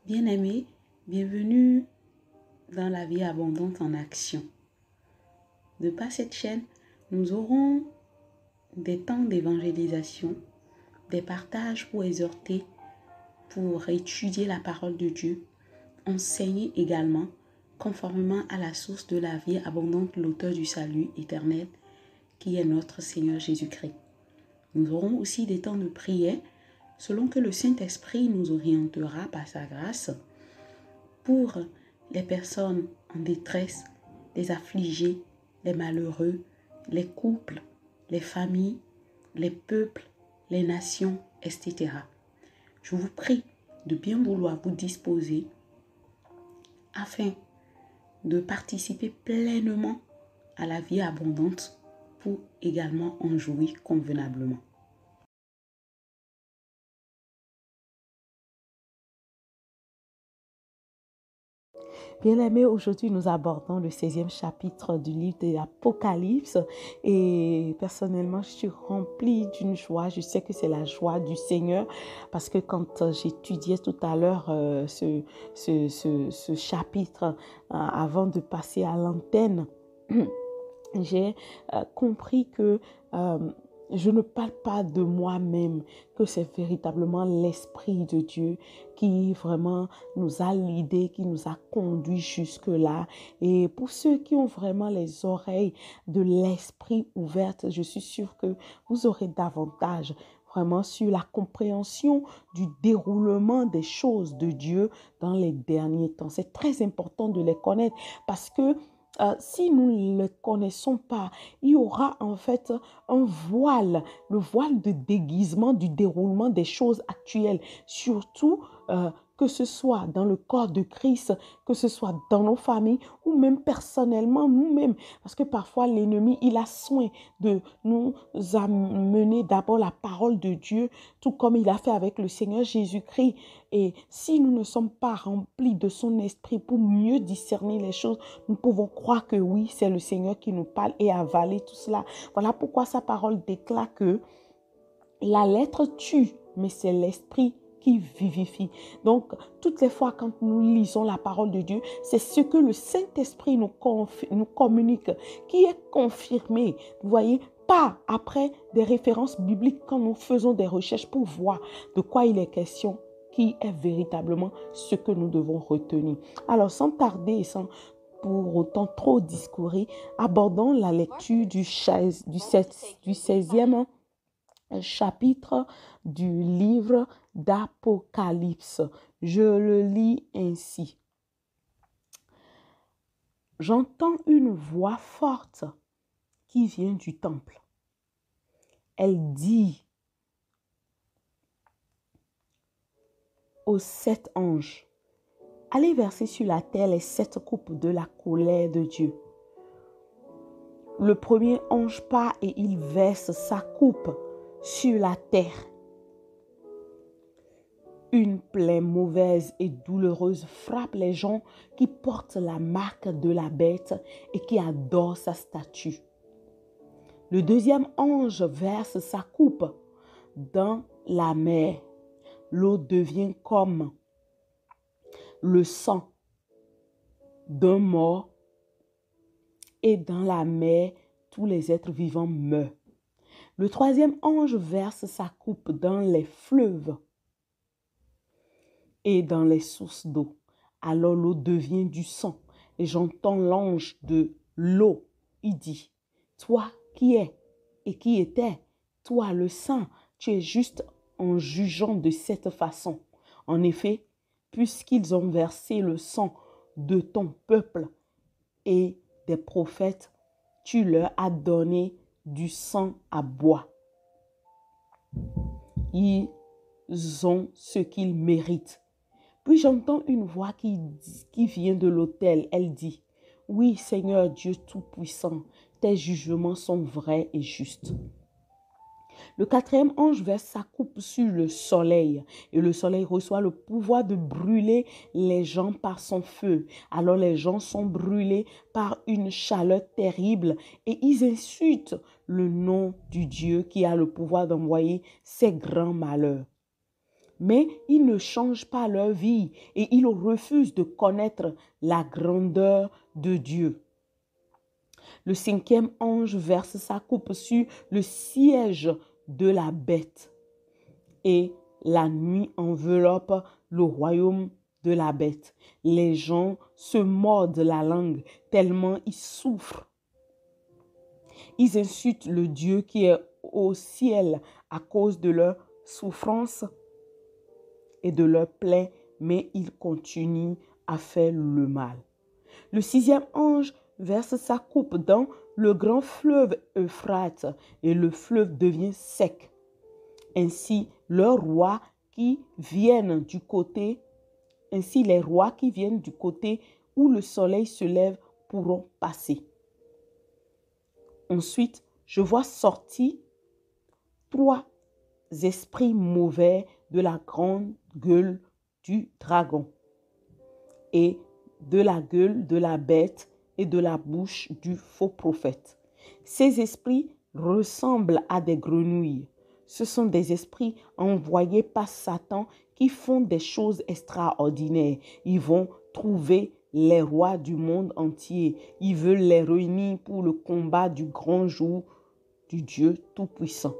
Bien-aimés, bienvenue dans la vie abondante en action. De par cette chaîne, nous aurons des temps d'évangélisation, des partages pour exhorter, pour étudier la parole de Dieu, enseigner également, conformément à la source de la vie abondante, l'auteur du salut éternel, qui est notre Seigneur Jésus-Christ. Nous aurons aussi des temps de prière, selon que le Saint-Esprit nous orientera par sa grâce, pour les personnes en détresse, les affligés, les malheureux, les couples, les familles, les peuples, les nations, etc. Je vous prie de bien vouloir vous disposer afin de participer pleinement à la vie abondante pour également en jouir convenablement. Bien-aimés, aujourd'hui nous abordons le 16e chapitre du livre de l'Apocalypse et personnellement je suis remplie d'une joie. Je sais que c'est la joie du Seigneur parce que quand j'étudiais tout à l'heure ce chapitre avant de passer à l'antenne, j'ai compris que je ne parle pas de moi-même, que c'est véritablement l'Esprit de Dieu qui vraiment nous a guidés, qui nous a conduits jusque-là. Et pour ceux qui ont vraiment les oreilles de l'Esprit ouvertes, je suis sûre que vous aurez davantage vraiment sur la compréhension du déroulement des choses de Dieu dans les derniers temps. C'est très important de les connaître parce que si nous ne le connaissons pas, il y aura en fait un voile, le voile de déguisement du déroulement des choses actuelles, surtout que ce soit dans le corps de Christ, que ce soit dans nos familles ou même personnellement nous-mêmes. Parce que parfois l'ennemi, il a soin de nous amener d'abord la parole de Dieu, tout comme il a fait avec le Seigneur Jésus-Christ. Et si nous ne sommes pas remplis de son esprit pour mieux discerner les choses, nous pouvons croire que oui, c'est le Seigneur qui nous parle et avaler tout cela. Voilà pourquoi sa parole déclare que la lettre tue, mais c'est l'esprit qui vivifie. Donc, toutes les fois quand nous lisons la parole de Dieu, c'est ce que le Saint-Esprit nous communique, qui est confirmé. Vous voyez, pas après des références bibliques quand nous faisons des recherches pour voir de quoi il est question, qui est véritablement ce que nous devons retenir. Alors, sans tarder et sans pour autant trop discourir, abordons la lecture du 16e chapitre du livre d'Apocalypse. Je le lis ainsi. J'entends une voix forte qui vient du temple. Elle dit aux 7 anges, allez verser sur la terre les 7 coupes de la colère de Dieu. Le premier ange part et il verse sa coupe sur la terre. Une plaie mauvaise et douloureuse frappe les gens qui portent la marque de la bête et qui adorent sa statue. Le deuxième ange verse sa coupe dans la mer. L'eau devient comme le sang d'un mort et dans la mer, tous les êtres vivants meurent. Le troisième ange verse sa coupe dans les fleuves et dans les sources d'eau. Alors l'eau devient du sang. Et j'entends l'ange de l'eau. Il dit, toi qui es et qui étais, toi le sang, tu es juste en jugeant de cette façon. En effet, puisqu'ils ont versé le sang de ton peuple et des prophètes, tu leur as donné du sang à boire. Ils ont ce qu'ils méritent. Puis j'entends une voix qui vient de l'autel. Elle dit, oui Seigneur Dieu Tout-Puissant, tes jugements sont vrais et justes. Le quatrième ange verse sa coupe sur le soleil et le soleil reçoit le pouvoir de brûler les gens par son feu. Alors les gens sont brûlés par une chaleur terrible et ils insultent le nom du Dieu qui a le pouvoir d'envoyer ces grands malheurs. mais ils ne changent pas leur vie et ils refusent de connaître la grandeur de Dieu. Le cinquième ange verse sa coupe sur le siège de la bête et la nuit enveloppe le royaume de la bête. Les gens se mordent la langue tellement ils souffrent. Ils insultent le Dieu qui est au ciel à cause de leur souffrance et de leur plaie, mais ils continuent à faire le mal. Le sixième ange verse sa coupe dans le grand fleuve Euphrate et le fleuve devient sec. Ainsi, les rois qui viennent du côté où le soleil se lève pourront passer. Ensuite, je vois sortir 3 esprits mauvais de la grande gueule du dragon et de la gueule de la bête et de la bouche du faux prophète. Ces esprits ressemblent à des grenouilles. Ce sont des esprits envoyés par Satan qui font des choses extraordinaires. Ils vont trouver les rois du monde entier. Ils veulent les réunir pour le combat du grand jour du Dieu Tout-Puissant.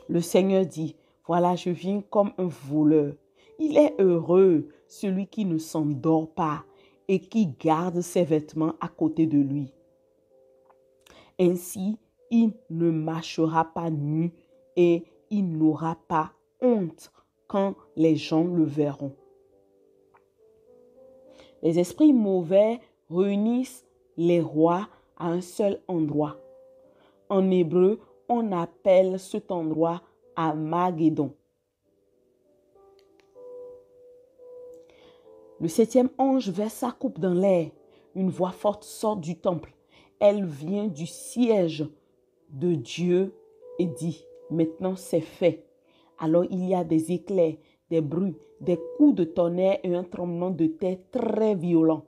Le Seigneur dit, voilà, je viens comme un voleur. Il est heureux, celui qui ne s'endort pas et qui garde ses vêtements à côté de lui. Ainsi, il ne marchera pas nu et il n'aura pas honte quand les gens le verront. Les esprits mauvais réunissent les rois à un seul endroit. En hébreu, on appelle cet endroit Armageddon. Le septième ange verse sa coupe dans l'air. Une voix forte sort du temple. Elle vient du siège de Dieu et dit, maintenant c'est fait. Alors il y a des éclairs, des bruits, des coups de tonnerre et un tremblement de terre très violent.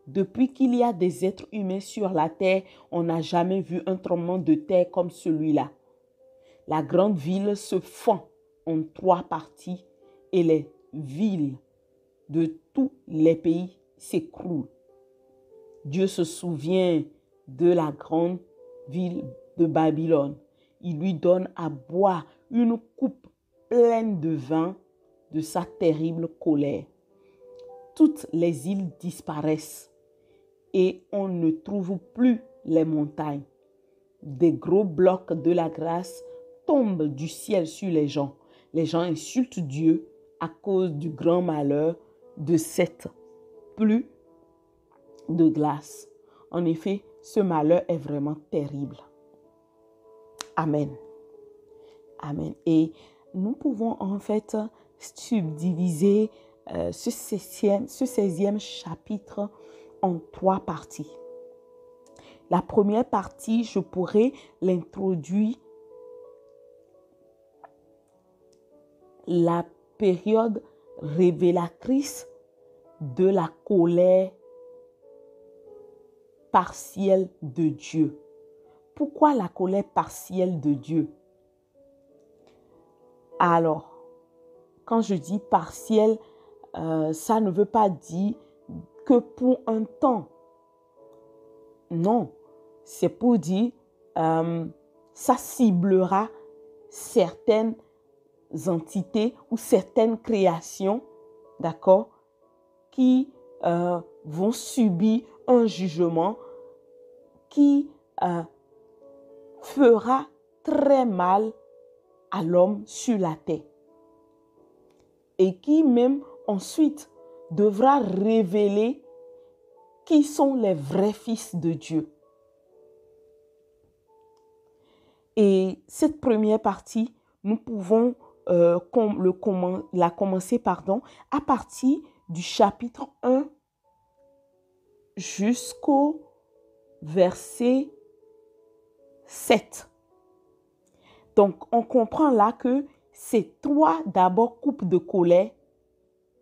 Depuis qu'il y a des êtres humains sur la terre, on n'a jamais vu un tremblement de terre comme celui-là. La grande ville se fend en 3 parties et les villes de tous les pays s'écroulent. Dieu se souvient de la grande ville de Babylone. Il lui donne à boire une coupe pleine de vin de sa terrible colère. Toutes les îles disparaissent et on ne trouve plus les montagnes. Des gros blocs de la grâce tombent du ciel sur les gens. Les gens insultent Dieu à cause du grand malheur de cette pluie de glace. En effet, ce malheur est vraiment terrible. Amen. Amen. Et nous pouvons en fait subdiviser ce 16e chapitre en 3 parties. La première partie, je pourrais l'introduire la période révélatrice de la colère partielle de Dieu. Pourquoi la colère partielle de Dieu? Alors, quand je dis partielle, ça ne veut pas dire que pour un temps. Non, c'est pour dire ça ciblera certaines entités ou certaines créations, d'accord, qui vont subir un jugement qui fera très mal à l'homme sur la terre et qui même ensuite devra révéler qui sont les vrais fils de Dieu. Et cette première partie, nous pouvons la commencer à partir du chapitre 1 jusqu'au verset 7. Donc, on comprend là que c'est 3 d'abord coupes de colère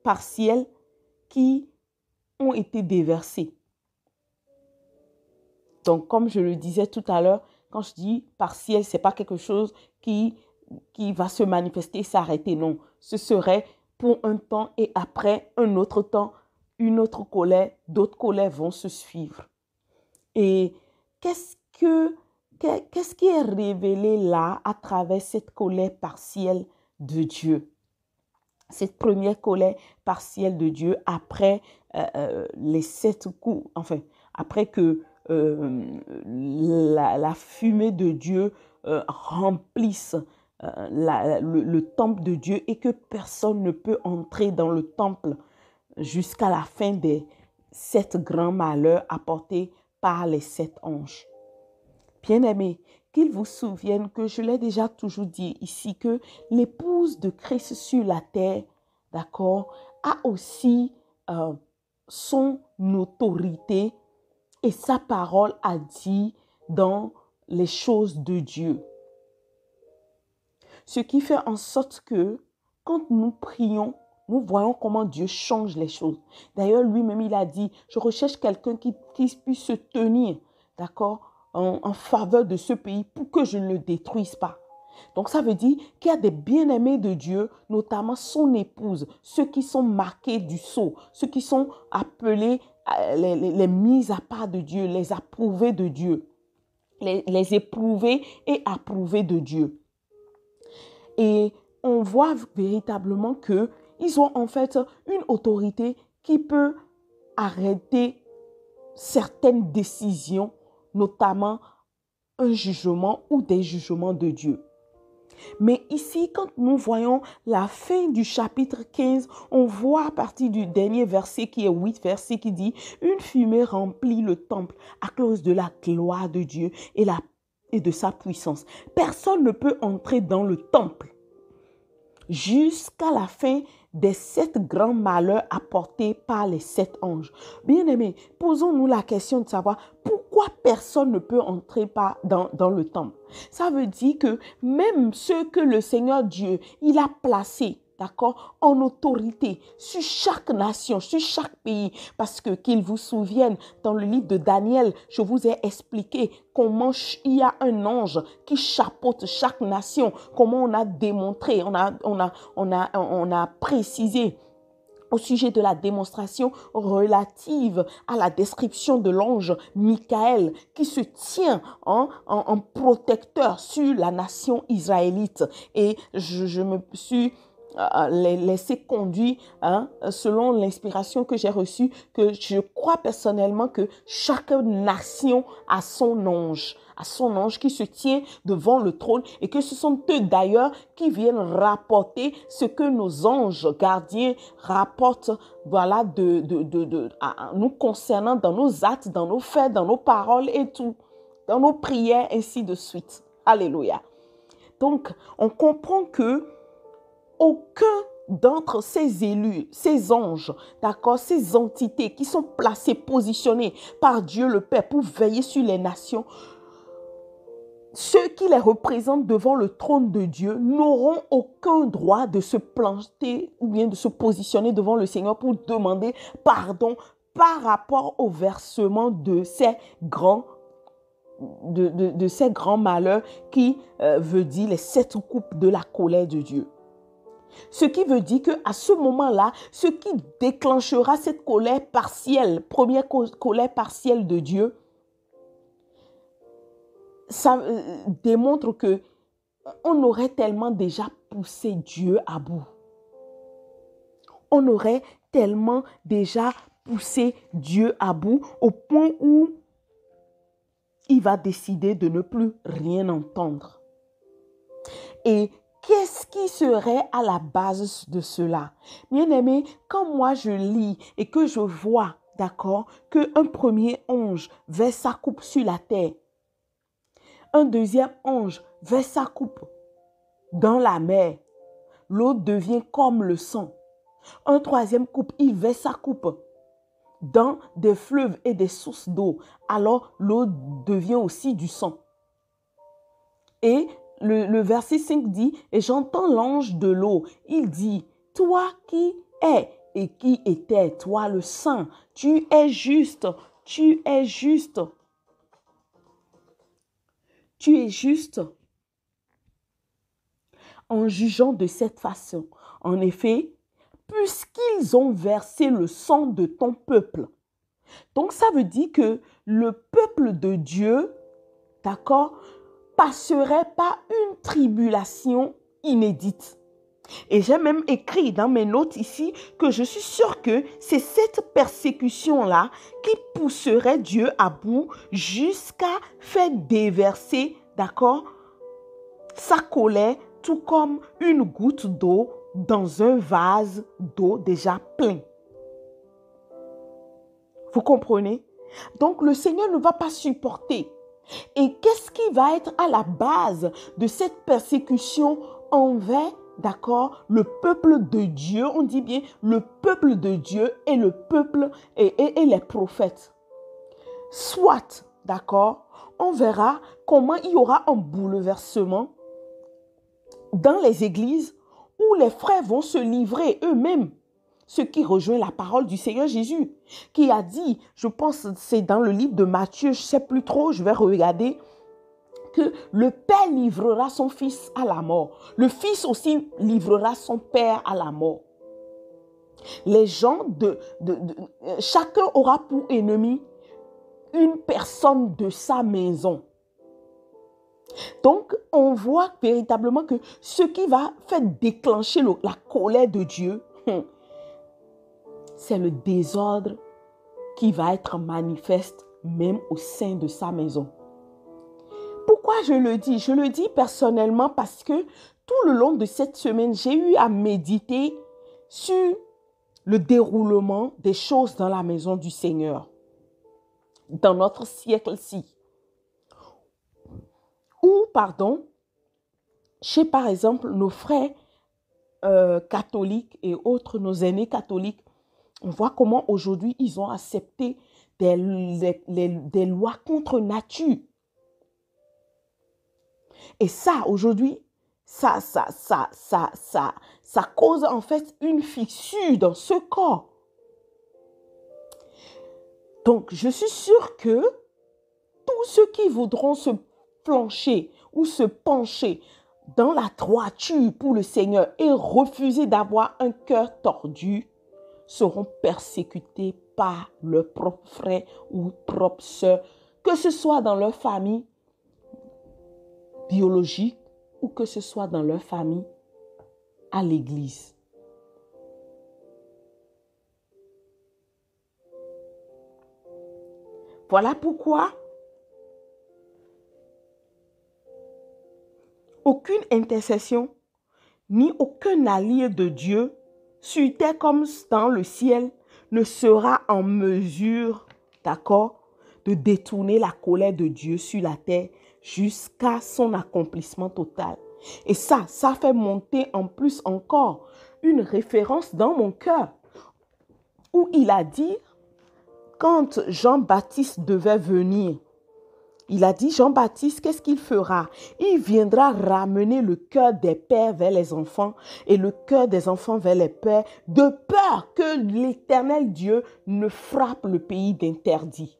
partielles qui ont été déversées. Donc, comme je le disais tout à l'heure, quand je dis partiel, ce n'est pas quelque chose qui qui va se manifester, s'arrêter. Non, ce serait pour un temps et après un autre temps, une autre colère, d'autres colères vont se suivre. Et qu'est-ce qui est révélé là à travers cette colère partielle de Dieu? Cette première colère partielle de Dieu après les 7 coups, enfin, après que la fumée de Dieu remplisse le temple de Dieu et que personne ne peut entrer dans le temple jusqu'à la fin des 7 grands malheurs apportés par les 7 anges. Bien-aimés, qu'il vous souvienne que je l'ai déjà toujours dit ici, que l'épouse de Christ sur la terre, d'accord, a aussi son autorité et sa parole à dire dans les choses de Dieu. Ce qui fait en sorte que quand nous prions, nous voyons comment Dieu change les choses. D'ailleurs, lui-même, il a dit, je recherche quelqu'un qui puisse se tenir, d'accord, en faveur de ce pays pour que je ne le détruise pas. Donc, ça veut dire qu'il y a des bien-aimés de Dieu, notamment son épouse, ceux qui sont marqués du sceau, ceux qui sont appelés les mises à part de Dieu, les approuvés de Dieu, les éprouvés et approuvés de Dieu. Et on voit véritablement qu'ils ont en fait une autorité qui peut arrêter certaines décisions, notamment un jugement ou des jugements de Dieu. Mais ici, quand nous voyons la fin du chapitre 15, on voit à partir du dernier verset qui est 8 verset qui dit « Une fumée remplit le temple à cause de la gloire de Dieu et de sa puissance. Personne ne peut entrer dans le temple jusqu'à la fin des 7 grands malheurs apportés par les 7 anges. » Bien-aimés, posons-nous la question de savoir pourquoi personne ne peut entrer dans le temple. Ça veut dire que même ceux que le Seigneur Dieu, il a placés, d'accord, en autorité sur chaque nation, sur chaque pays, parce que qu'il vous souvienne, dans le livre de Daniel, je vous ai expliqué comment il y a un ange qui chapeaute chaque nation, comment on a démontré, on a précisé au sujet de la démonstration relative à la description de l'ange Michael qui se tient en protecteur sur la nation israélite. Et je me suis laissé conduire selon l'inspiration que j'ai reçue, que je crois personnellement que chaque nation a son ange qui se tient devant le trône et que ce sont eux d'ailleurs qui viennent rapporter ce que nos anges gardiens rapportent, voilà, nous concernant dans nos actes, dans nos faits, dans nos paroles et tout, dans nos prières, ainsi de suite. Alléluia. Donc, on comprend que aucun d'entre ces élus, ces anges, d'accord, ces entités qui sont placées, positionnées par Dieu le Père pour veiller sur les nations, ceux qui les représentent devant le trône de Dieu n'auront aucun droit de se planter ou bien de se positionner devant le Seigneur pour demander pardon par rapport au versement de ces grands malheurs qui veut dire les 7 coupes de la colère de Dieu. Ce qui veut dire qu'à ce moment-là, ce qui déclenchera cette colère partielle, première colère partielle de Dieu, ça démontre que on aurait tellement déjà poussé Dieu à bout. On aurait tellement déjà poussé Dieu à bout au point où il va décider de ne plus rien entendre. Et qu'est-ce qui serait à la base de cela? Bien-aimé, quand moi je lis et que je vois, d'accord, qu'un premier ange verse sa coupe sur la terre, un deuxième ange verse sa coupe dans la mer, l'eau devient comme le sang. Un troisième coupe, il verse sa coupe dans des fleuves et des sources d'eau, alors l'eau devient aussi du sang. Et le verset 5 dit, et j'entends l'ange de l'eau, il dit, toi qui es et qui étais, toi le saint, tu es juste, tu es juste. Tu es juste. en jugeant de cette façon. En effet, puisqu'ils ont versé le sang de ton peuple. Donc, ça veut dire que le peuple de Dieu, d'accord, passerait par une tribulation inédite. Et j'ai même écrit dans mes notes ici que je suis sûre que c'est cette persécution-là qui pousserait Dieu à bout jusqu'à faire déverser, d'accord, sa colère, tout comme une goutte d'eau dans un vase d'eau déjà plein. Vous comprenez? Donc le Seigneur ne va pas supporter. Et qu'est-ce qui va être à la base de cette persécution envers, d'accord, le peuple de Dieu? On dit bien le peuple de Dieu et le peuple et les prophètes. Soit, d'accord, on verra comment il y aura un bouleversement dans les églises où les frères vont se livrer eux-mêmes. Ce qui rejoint la parole du Seigneur Jésus, qui a dit, je pense que c'est dans le livre de Matthieu, je ne sais plus trop, je vais regarder, que le Père livrera son Fils à la mort. Le Fils aussi livrera son Père à la mort. Les gens chacun aura pour ennemi une personne de sa maison. Donc, on voit véritablement que ce qui va faire déclencher la colère de Dieu, c'est le désordre qui va être manifeste même au sein de sa maison. Pourquoi je le dis? Je le dis personnellement parce que tout le long de cette semaine, j'ai eu à méditer sur le déroulement des choses dans la maison du Seigneur, dans notre siècle-ci. Ou, pardon, chez par exemple nos frères catholiques et autres, nos aînés catholiques, on voit comment aujourd'hui ils ont accepté des lois contre nature. Et ça, aujourd'hui, ça cause en fait une fissure dans ce corps. Donc, je suis sûre que tous ceux qui voudront se flancher ou se pencher dans la droiture pour le Seigneur et refuser d'avoir un cœur tordu, seront persécutés par leurs propres frères ou propres sœurs, que ce soit dans leur famille biologique ou que ce soit dans leur famille à l'église. Voilà pourquoi aucune intercession ni aucun allié de Dieu sur terre comme dans le ciel ne sera en mesure, d'accord, de détourner la colère de Dieu sur la terre jusqu'à son accomplissement total. Et ça fait monter en plus encore une référence dans mon cœur où il a dit, quand Jean-Baptiste devait venir, il a dit, Jean-Baptiste, qu'est-ce qu'il fera? Il viendra ramener le cœur des pères vers les enfants et le cœur des enfants vers les pères, de peur que l'Éternel Dieu ne frappe le pays d'interdit.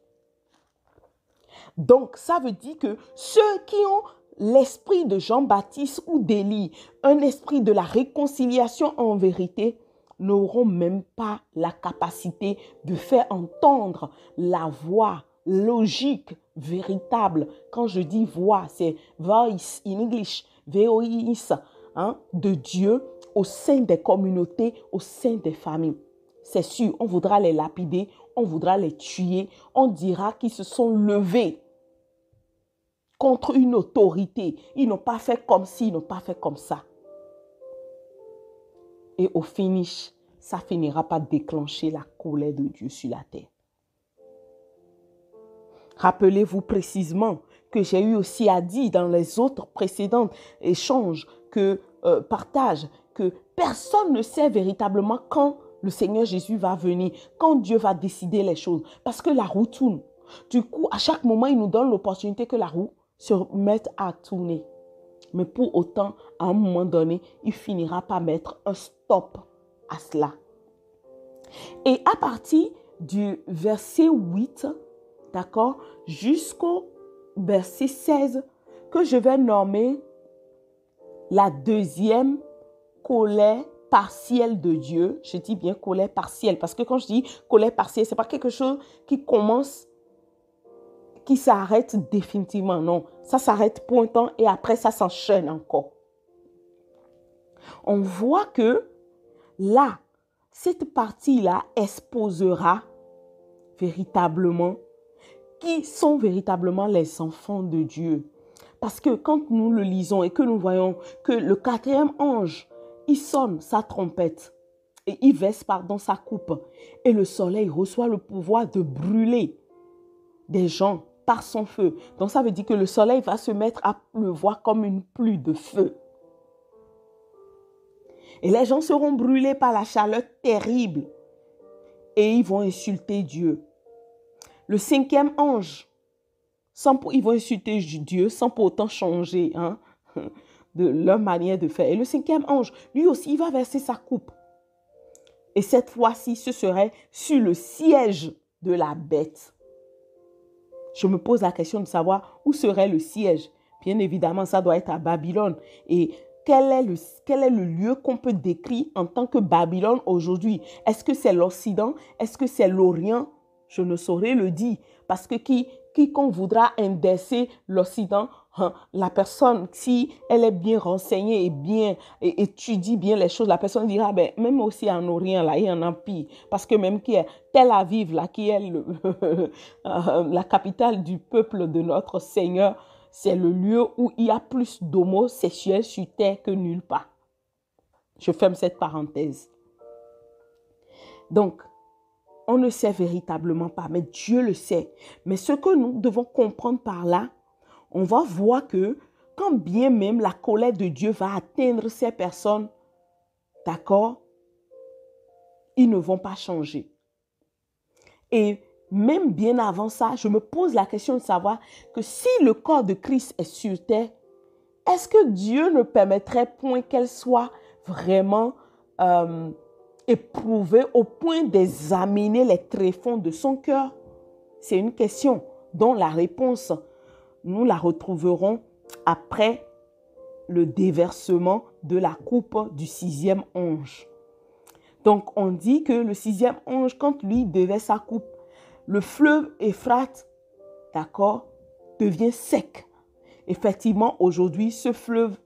Donc, ça veut dire que ceux qui ont l'esprit de Jean-Baptiste ou d'Élie, un esprit de la réconciliation en vérité, n'auront même pas la capacité de faire entendre la voix logique, véritable. Quand je dis voix, c'est voice in English, voice, de Dieu au sein des communautés, au sein des familles. C'est sûr, on voudra les lapider, on voudra les tuer, on dira qu'ils se sont levés contre une autorité. Ils n'ont pas fait comme ci, ils n'ont pas fait comme ça. Et au finish, ça finira par déclencher la colère de Dieu sur la terre. Rappelez-vous précisément que j'ai eu aussi à dire dans les autres précédents échanges, partages, que personne ne sait véritablement quand le Seigneur Jésus va venir, quand Dieu va décider les choses, parce que la roue tourne. Du coup, à chaque moment, il nous donne l'opportunité que la roue se mette à tourner. Mais pour autant, à un moment donné, il finira par mettre un stop à cela. Et à partir du verset 8, d'accord, jusqu'au verset 16, que je vais nommer la deuxième colère partielle de Dieu. Je dis bien colère partielle parce que quand je dis colère partielle, ce n'est pas quelque chose qui commence, qui s'arrête définitivement. Non, ça s'arrête pour un temps et après ça s'enchaîne encore. On voit que là, cette partie-là exposera véritablement qui sont véritablement les enfants de Dieu. Parce que quand nous le lisons et que nous voyons que le quatrième ange, il sonne sa trompette et il verse sa coupe. Et le soleil reçoit le pouvoir de brûler des gens par son feu. Donc ça veut dire que le soleil va se mettre à pleuvoir comme une pluie de feu. Et les gens seront brûlés par la chaleur terrible. Et ils vont insulter Dieu. Le cinquième ange, ils vont insulter Dieu sans pour autant changer de leur manière de faire. Et le cinquième ange, lui aussi, il va verser sa coupe. Et cette fois-ci, ce serait sur le siège de la bête. Je me pose la question de savoir où serait le siège. Bien évidemment, ça doit être à Babylone. Et quel est le lieu qu'on peut décrire en tant que Babylone aujourd'hui? Est-ce que c'est l'Occident? Est-ce que c'est l'Orient? Je ne saurais le dire. Parce que quiconque voudra indexer l'Occident, la personne, si elle est bien renseignée et étudie bien les choses, la personne dira, même aussi en Orient, là, il y en a pire. Parce que même qui est Tel Aviv, là, qui est la capitale du peuple de notre Seigneur, c'est le lieu où il y a plus d'homosexuels sur terre que nulle part. Je ferme cette parenthèse. Donc, on ne sait véritablement pas, mais Dieu le sait. Mais ce que nous devons comprendre par là, on va voir que quand bien même la colère de Dieu va atteindre ces personnes, d'accord, ils ne vont pas changer. Et même bien avant ça, je me pose la question de savoir que si le corps de Christ est sur terre, est-ce que Dieu ne permettrait point qu'elle soit vraiment éprouvée au point d'examiner les tréfonds de son cœur? C'est une question dont la réponse, nous la retrouverons après le déversement de la coupe du sixième ange. Donc, on dit que le sixième ange, quand lui déverse sa coupe, le fleuve Euphrate, d'accord, devient sec. Effectivement, aujourd'hui, ce fleuve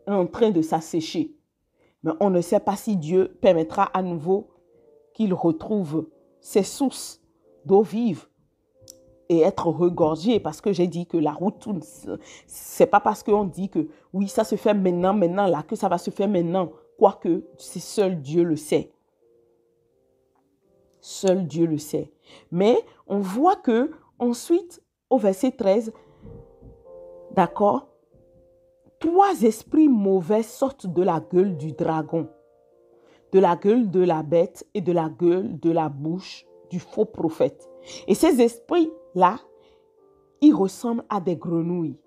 est en train de s'assécher. Mais on ne sait pas si Dieu permettra à nouveau qu'il retrouve ses sources d'eau vive et être regorgé. Parce que j'ai dit que la route tourne. C'est pas parce qu'on dit que oui, ça se fait maintenant, là, que ça va se faire maintenant. Quoique, c'est seul Dieu le sait. Seul Dieu le sait. Mais on voit que ensuite, au verset 13, d'accord, 3 esprits mauvais sortent de la gueule du dragon, de la gueule de la bête et de la gueule de la bouche du faux prophète. Et ces esprits-là, ils ressemblent à des grenouilles.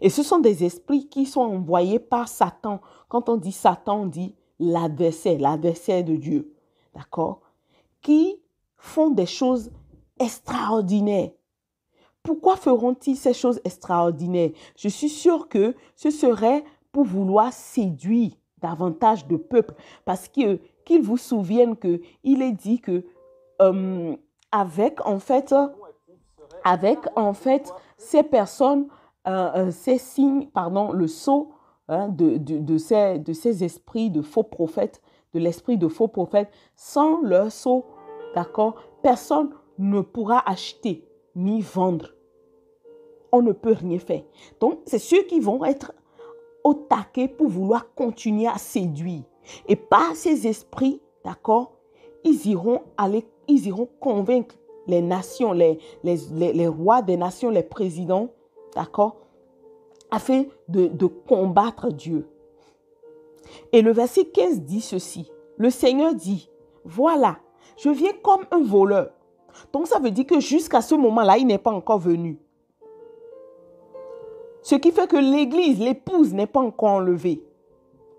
Et ce sont des esprits qui sont envoyés par Satan. Quand on dit Satan, on dit l'adversaire de Dieu. D'accord? Qui font des choses extraordinaires. Pourquoi feront-ils ces choses extraordinaires? Je suis sûre que ce serait pour vouloir séduire davantage de peuple. Parce qu'ils vous souviennent qu'il est dit que avec en fait ces personnes, ces signes, le sceau de ces esprits de faux prophètes, de l'esprit de faux prophètes, sans leur sceau, d'accord, personne ne pourra acheter ni vendre. On ne peut rien faire. Donc, c'est ceux qui vont être au taquet pour vouloir continuer à séduire. Et par ces esprits, d'accord, ils iront convaincre les nations, les rois des nations, les présidents, d'accord, afin de combattre Dieu. Et le verset 15 dit ceci. Le Seigneur dit, voilà, je viens comme un voleur. Donc ça veut dire que jusqu'à ce moment-là, il n'est pas encore venu. Ce qui fait que l'église, l'épouse n'est pas encore enlevée.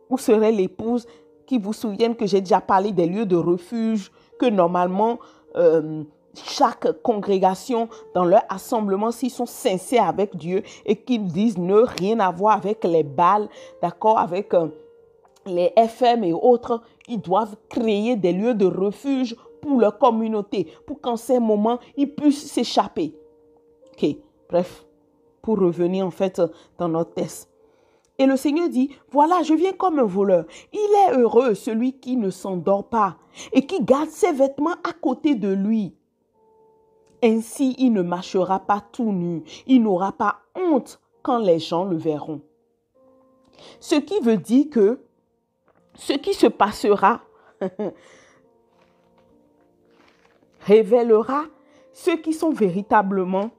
Où serait l'épouse qui vous souviennent que j'ai déjà parlé des lieux de refuge, que normalement, chaque congrégation, dans leur assemblement, s'ils sont sincères avec Dieu et qu'ils disent ne rien avoir avec les Baals, d'accord, avec les FM et autres, ils doivent créer des lieux de refuge pour leur communauté, pour qu'en ces moments, ils puissent s'échapper. Ok, bref, pour revenir en fait dans notre texte. Et le Seigneur dit, voilà, je viens comme un voleur. Il est heureux celui qui ne s'endort pas et qui garde ses vêtements à côté de lui. Ainsi, il ne marchera pas tout nu. Il n'aura pas honte quand les gens le verront. Ce qui veut dire que ce qui se passera révélera ceux qui sont véritablement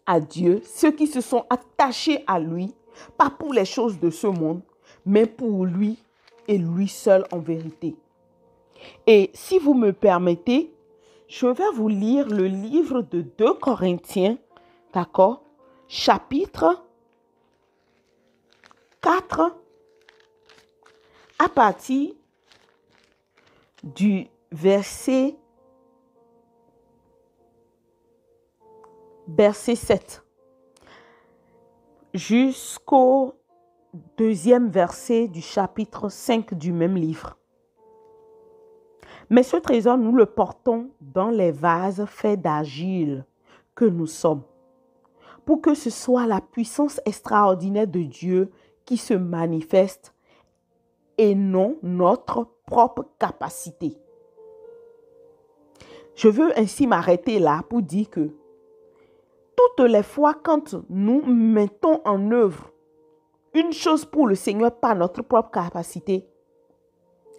à Dieu, ceux qui se sont attachés à lui, pas pour les choses de ce monde, mais pour lui et lui seul en vérité. Et si vous me permettez, je vais vous lire le livre de 2 Corinthiens, d'accord, chapitre 4, à partir du verset 7 jusqu'au 2e verset du chapitre 5 du même livre. Mais ce trésor, nous le portons dans les vases faits d'argile que nous sommes, pour que ce soit la puissance extraordinaire de Dieu qui se manifeste et non notre propre capacité. Je veux ainsi m'arrêter là pour dire que toutes les fois quand nous mettons en œuvre une chose pour le Seigneur par notre propre capacité,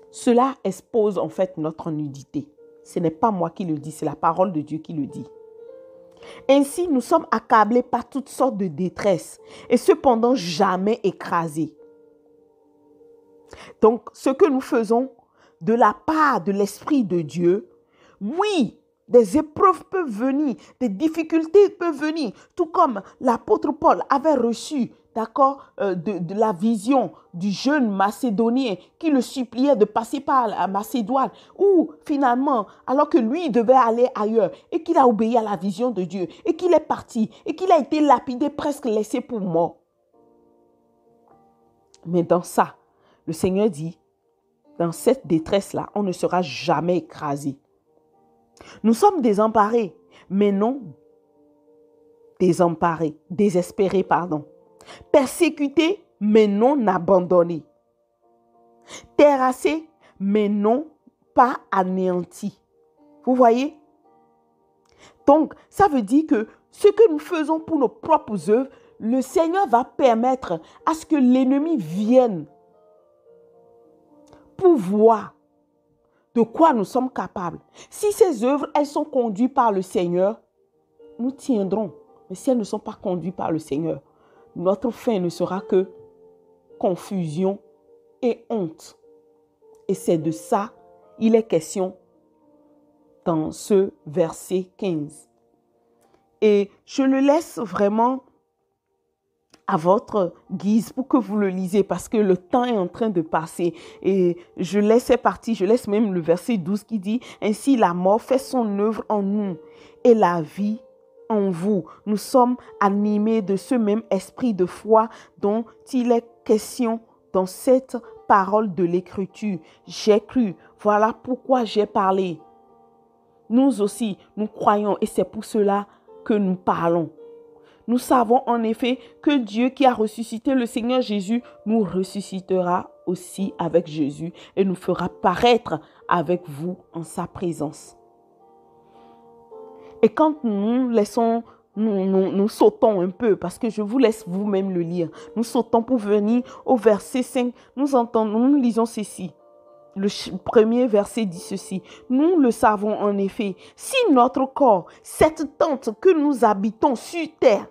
cela expose en fait notre nudité. Ce n'est pas moi qui le dis, c'est la parole de Dieu qui le dit. Ainsi, nous sommes accablés par toutes sortes de détresse et cependant jamais écrasés. Donc, ce que nous faisons de la part de l'Esprit de Dieu, oui, des épreuves peuvent venir, des difficultés peuvent venir, tout comme l'apôtre Paul avait reçu, d'accord, de la vision du jeune Macédonien qui le suppliait de passer par la Macédoine, ou finalement, alors que lui devait aller ailleurs, et qu'il a obéi à la vision de Dieu, et qu'il est parti, et qu'il a été lapidé, presque laissé pour mort. Mais dans ça, le Seigneur dit, dans cette détresse-là, on ne sera jamais écrasé. Nous sommes désemparés, mais non désespérés, pardon. Persécutés, mais non abandonnés. Terrassés, mais non pas anéantis. Vous voyez? Donc, ça veut dire que ce que nous faisons pour nos propres œuvres, le Seigneur va permettre à ce que l'ennemi vienne pour voir de quoi nous sommes capables. Si ces œuvres, elles sont conduites par le Seigneur, nous tiendrons. Mais si elles ne sont pas conduites par le Seigneur, notre fin ne sera que confusion et honte. Et c'est de ça, il est question dans ce verset 15. Et je le laisse vraiment à votre guise pour que vous le lisez parce que le temps est en train de passer. Et je laisse même le verset 12 qui dit « Ainsi la mort fait son œuvre en nous et la vie en vous. Nous sommes animés de ce même esprit de foi dont il est question dans cette parole de l'Écriture. J'ai cru, voilà pourquoi j'ai parlé. » Nous aussi, nous croyons et c'est pour cela que nous parlons. Nous savons en effet que Dieu qui a ressuscité le Seigneur Jésus nous ressuscitera aussi avec Jésus et nous fera paraître avec vous en sa présence. Et quand nous sautons un peu, parce que je vous laisse vous-même le lire, nous sautons pour venir au verset 5, nous lisons ceci. Le premier verset dit ceci. Nous le savons en effet, si notre corps, cette tente que nous habitons sur terre,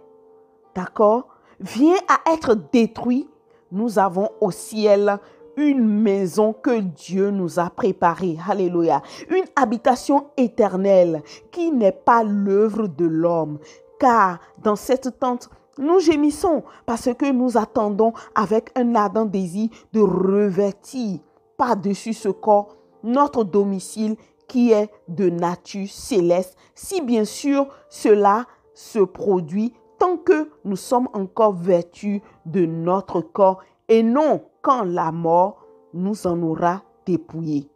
d'accord, vient à être détruit, nous avons au ciel une maison que Dieu nous a préparée. Alléluia. Une habitation éternelle qui n'est pas l'œuvre de l'homme. Car dans cette tente, nous gémissons parce que nous attendons avec un ardent désir de revêtir par-dessus ce corps notre domicile qui est de nature céleste, si bien sûr cela se produit tant que nous sommes encore vêtus de notre corps et non quand la mort nous en aura dépouillés.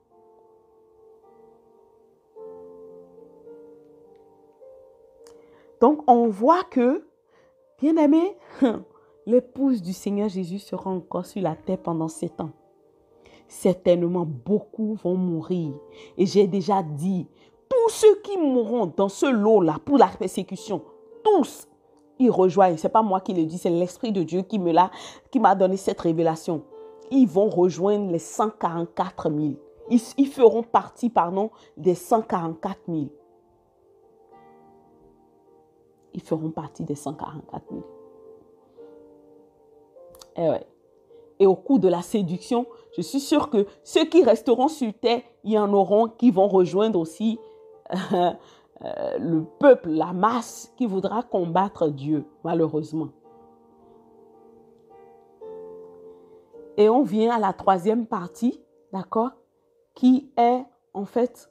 Donc, on voit que, bien aimé, l'épouse du Seigneur Jésus sera encore sur la terre pendant 7 ans. Certainement, beaucoup vont mourir. Et j'ai déjà dit, tous ceux qui mourront dans ce lot-là pour la persécution, tous, ils rejoignent. Ce n'est pas moi qui le dis, c'est l'Esprit de Dieu qui m'a donné cette révélation. Ils vont rejoindre les 144 000. Ils feront partie, des 144 000. Ils feront partie des 144 000. Et ouais. Et au cours de la séduction, je suis sûre que ceux qui resteront sur terre, il y en auront qui vont rejoindre aussi le peuple, la masse qui voudra combattre Dieu, malheureusement. Et on vient à la 3e partie, d'accord, qui est en fait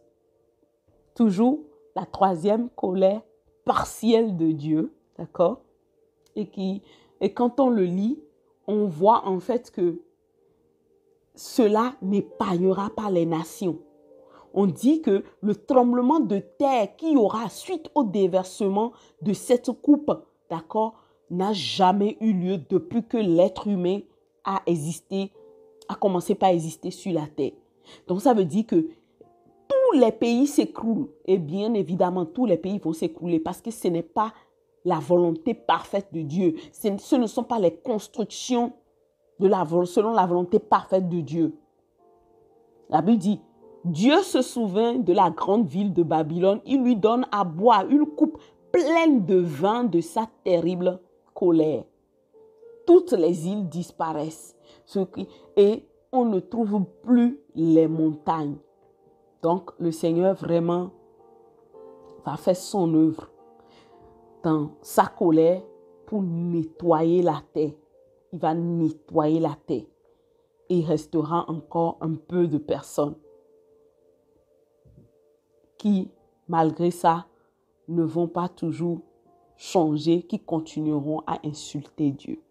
toujours la 3e colère partielle de Dieu, d'accord, et quand on le lit, on voit en fait que cela n'épargnera pas les nations. On dit que le tremblement de terre qu'il y aura suite au déversement de cette coupe, d'accord, n'a jamais eu lieu depuis que l'être humain a commencé par exister sur la terre. Donc ça veut dire que tous les pays s'écroulent. Et bien évidemment, tous les pays vont s'écrouler parce que ce n'est pas la volonté parfaite de Dieu. Ce ne sont pas les constructions selon la volonté parfaite de Dieu. La Bible dit, Dieu se souvint de la grande ville de Babylone. Il lui donne à boire une coupe pleine de vin de sa terrible colère. Toutes les îles disparaissent et on ne trouve plus les montagnes. Donc, le Seigneur vraiment va faire son œuvre dans sa colère pour nettoyer la terre. Il va nettoyer la terre. Et il restera encore un peu de personnes qui, malgré ça, ne vont pas toujours changer, qui continueront à insulter Dieu.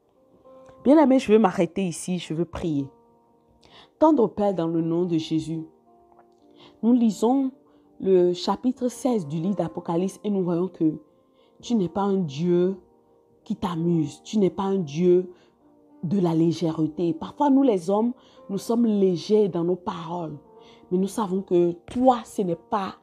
Bien aimé, je veux m'arrêter ici, je veux prier. Tendre Père, dans le nom de Jésus, nous lisons le chapitre 16 du livre d'Apocalypse et nous voyons que tu n'es pas un Dieu qui t'amuse, tu n'es pas un Dieu de la légèreté. Parfois, nous les hommes, nous sommes légers dans nos paroles, mais nous savons que toi, ce n'est pas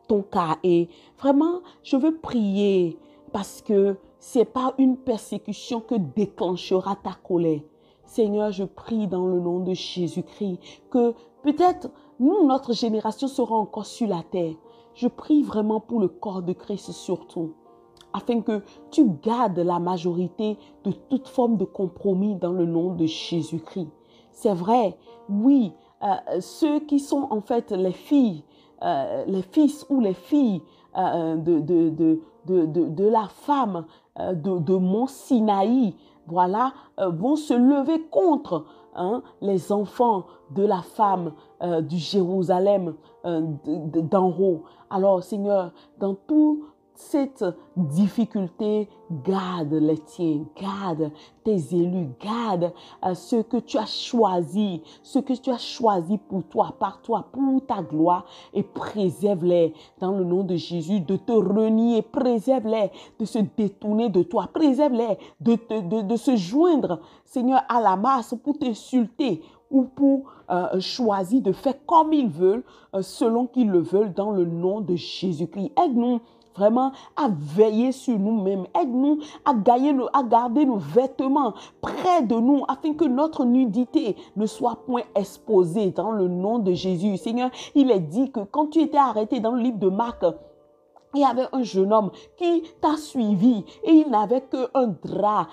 ton cas. Et vraiment, je veux prier parce que ce n'est pas une persécution que déclenchera ta colère. Seigneur, je prie dans le nom de Jésus-Christ que peut-être nous, notre génération sera encore sur la terre. Je prie vraiment pour le corps de Christ surtout, afin que tu gardes la majorité de toute forme de compromis dans le nom de Jésus-Christ. C'est vrai, oui, ceux qui sont en fait les filles, les fils ou les filles de la femme de Mont Sinaï, voilà, vont se lever contre les enfants de la femme du Jérusalem d'en haut. Alors, Seigneur, dans tout cette difficulté, garde les tiens, garde tes élus, garde ceux que tu as choisis, pour toi, par toi, pour ta gloire, et préserve-les dans le nom de Jésus, de te renier, préserve-les de se détourner de toi, préserve-les de se joindre, Seigneur, à la masse pour t'insulter ou pour choisir de faire comme ils veulent, selon qu'ils le veulent, dans le nom de Jésus-Christ. Aide-nous vraiment à veiller sur nous-mêmes. Aide-nous à garder nos vêtements près de nous afin que notre nudité ne soit point exposée dans le nom de Jésus. Seigneur, il est dit que quand tu étais arrêté dans le livre de Marc, il y avait un jeune homme qui t'a suivi et il n'avait qu'un drap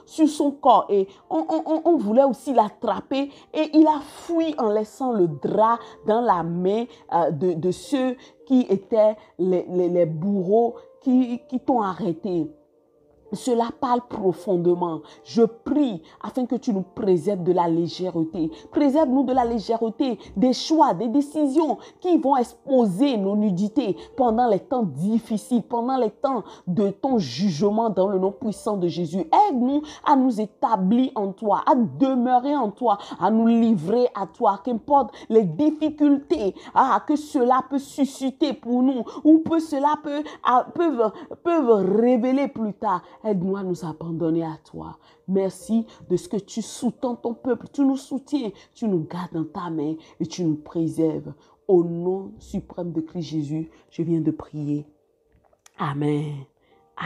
sur son corps et on voulait aussi l'attraper et il a fui en laissant le drap dans la main de ceux qui étaient les bourreaux qui t'ont arrêté. Cela parle profondément. Je prie afin que tu nous préserves de la légèreté. Préserve-nous de la légèreté, des choix, des décisions qui vont exposer nos nudités pendant les temps difficiles, pendant les temps de ton jugement dans le nom puissant de Jésus. Aide-nous à nous établir en toi, à demeurer en toi, à nous livrer à toi. Qu'importe les difficultés que cela peut susciter pour nous ou que cela peuvent révéler plus tard. Aide-nous à nous abandonner à toi. Merci de ce que tu soutiens ton peuple. Tu nous soutiens, tu nous gardes dans ta main et tu nous préserves. Au nom suprême de Christ Jésus, je viens de prier. Amen.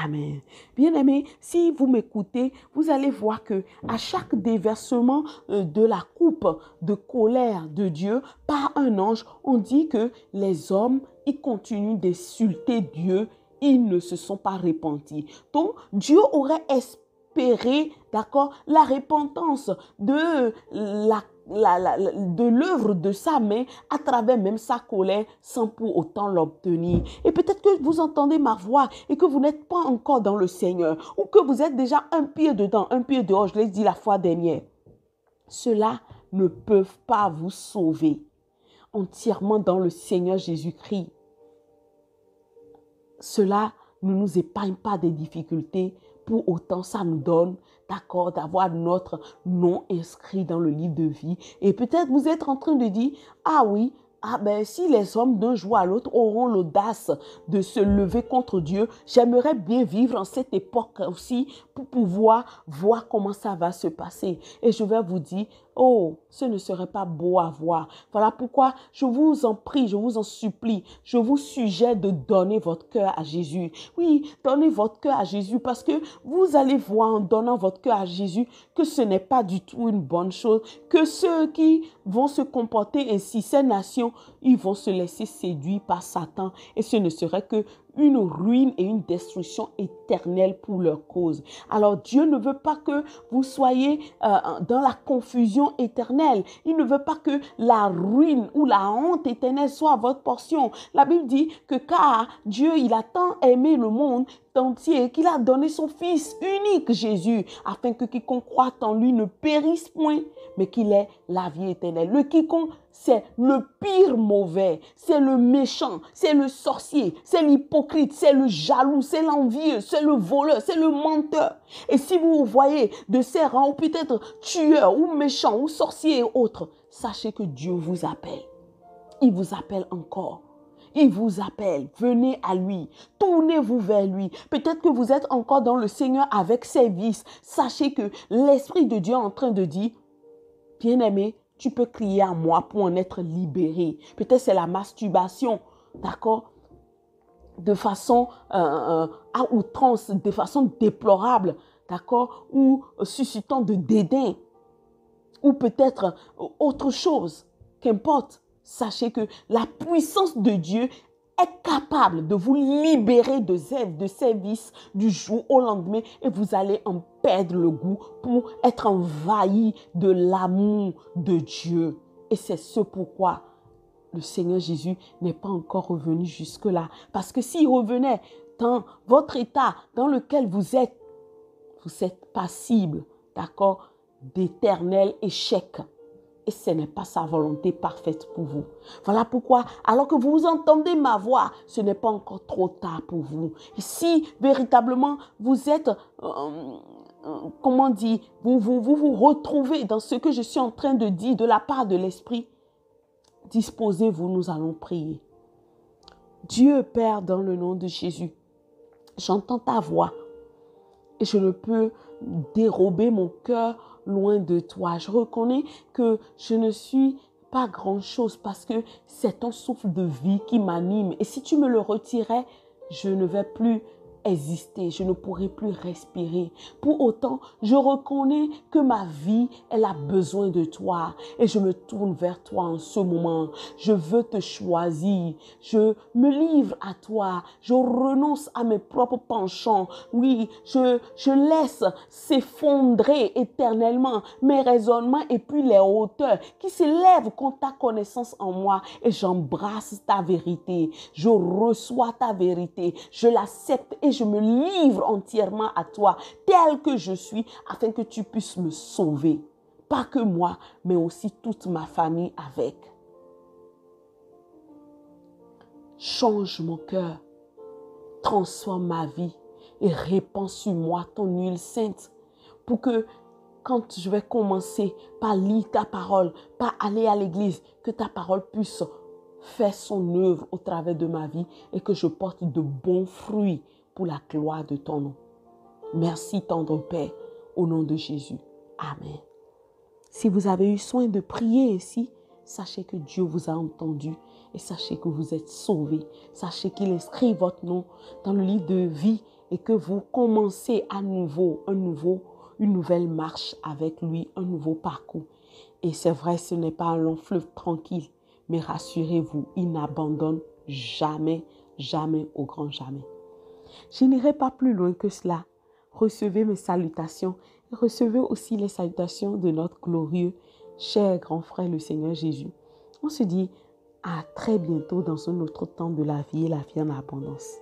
Amen. Bien-aimés, si vous m'écoutez, vous allez voir que à chaque déversement de la coupe de colère de Dieu par un ange, on dit que les hommes, ils continuent d'insulter Dieu. Ils ne se sont pas repentis. Donc, Dieu aurait espéré, d'accord, la repentance de l'œuvre de sa main à travers même sa colère sans pour autant l'obtenir. Et peut-être que vous entendez ma voix et que vous n'êtes pas encore dans le Seigneur ou que vous êtes déjà un pied dedans, un pied dehors, je l'ai dit la fois dernière. Cela ne peut pas vous sauver entièrement dans le Seigneur Jésus-Christ. Cela ne nous épargne pas des difficultés. Pour autant, ça nous donne, d'accord, d'avoir notre nom inscrit dans le livre de vie. Et peut-être vous êtes en train de dire, ah oui, si les hommes d'un jour à l'autre auront l'audace de se lever contre Dieu, j'aimerais bien vivre en cette époque aussi pour pouvoir voir comment ça va se passer. Et je vais vous dire, oh, ce ne serait pas beau à voir. Voilà pourquoi je vous en prie, je vous en supplie, je vous suggère de donner votre cœur à Jésus. Oui, donnez votre cœur à Jésus parce que vous allez voir en donnant votre cœur à Jésus que ce n'est pas du tout une bonne chose, que ceux qui vont se comporter ainsi, ces nations, ils vont se laisser séduire par Satan et ce ne serait que une ruine et une destruction éternelle pour leur cause. Alors Dieu ne veut pas que vous soyez dans la confusion éternelle. Il ne veut pas que la ruine ou la honte éternelle soit votre portion. La Bible dit que car Dieu, il a tant aimé le monde entier qu'il a donné son Fils unique, Jésus, afin que quiconque croit en lui ne périsse point, mais qu'il ait la vie éternelle. Le quiconque, c'est le pire mauvais, c'est le méchant, c'est le sorcier, c'est l'hypocrite, c'est le jaloux, c'est l'envieux, c'est le voleur, c'est le menteur. Et si vous voyez de ces rangs, ou peut-être tueurs, ou méchants, ou sorciers et autres, sachez que Dieu vous appelle. Il vous appelle encore. Il vous appelle, venez à lui, tournez-vous vers lui. Peut-être que vous êtes encore dans le Seigneur avec ses vices. Sachez que l'Esprit de Dieu est en train de dire, bien-aimé, tu peux crier à moi pour en être libéré. Peut-être c'est la masturbation, d'accord, de façon à outrance, de façon déplorable, d'accord, ou suscitant de dédain, ou peut-être autre chose, qu'importe. Sachez que la puissance de Dieu est capable de vous libérer de ces vices du jour au lendemain et vous allez en perdre le goût pour être envahi de l'amour de Dieu. Et c'est ce pourquoi le Seigneur Jésus n'est pas encore revenu jusque-là. Parce que s'il revenait dans votre état dans lequel vous êtes passible, d'accord, d'éternel échec. Et ce n'est pas sa volonté parfaite pour vous. Voilà pourquoi, alors que vous entendez ma voix, ce n'est pas encore trop tard pour vous. Et si véritablement vous êtes, vous retrouvez dans ce que je suis en train de dire de la part de l'Esprit, disposez-vous, nous allons prier. Dieu Père, dans le nom de Jésus, j'entends ta voix et je ne peux dérober mon cœur loin de toi. Je reconnais que je ne suis pas grand-chose parce que c'est ton souffle de vie qui m'anime. Et si tu me le retirais, je ne vais plus exister, je ne pourrai plus respirer. Pour autant, je reconnais que ma vie, elle a besoin de toi et je me tourne vers toi en ce moment. Je veux te choisir, je me livre à toi, je renonce à mes propres penchants. Oui, je laisse s'effondrer éternellement mes raisonnements et puis les hauteurs qui s'élèvent contre ta connaissance en moi et j'embrasse ta vérité. Je reçois ta vérité, je l'accepte et et je me livre entièrement à toi, tel que je suis, afin que tu puisses me sauver. Pas que moi, mais aussi toute ma famille avec. Change mon cœur, transforme ma vie et répands sur moi ton huile sainte pour que quand je vais commencer par lire ta parole, par aller à l'église, que ta parole puisse faire son œuvre au travers de ma vie et que je porte de bons fruits pour la gloire de ton nom. Merci, tendre Père, au nom de Jésus. Amen. Si vous avez eu soin de prier ici, sachez que Dieu vous a entendu et sachez que vous êtes sauvés. Sachez qu'il inscrit votre nom dans le livre de vie et que vous commencez à nouveau, une nouvelle marche avec lui, un nouveau parcours. Et c'est vrai, ce n'est pas un long fleuve tranquille, mais rassurez-vous, il n'abandonne jamais, jamais, au grand jamais. Je n'irai pas plus loin que cela. Recevez mes salutations et recevez aussi les salutations de notre glorieux, cher grand frère, le Seigneur Jésus. On se dit à très bientôt dans un autre temps de la vie et la vie en abondance.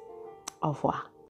Au revoir.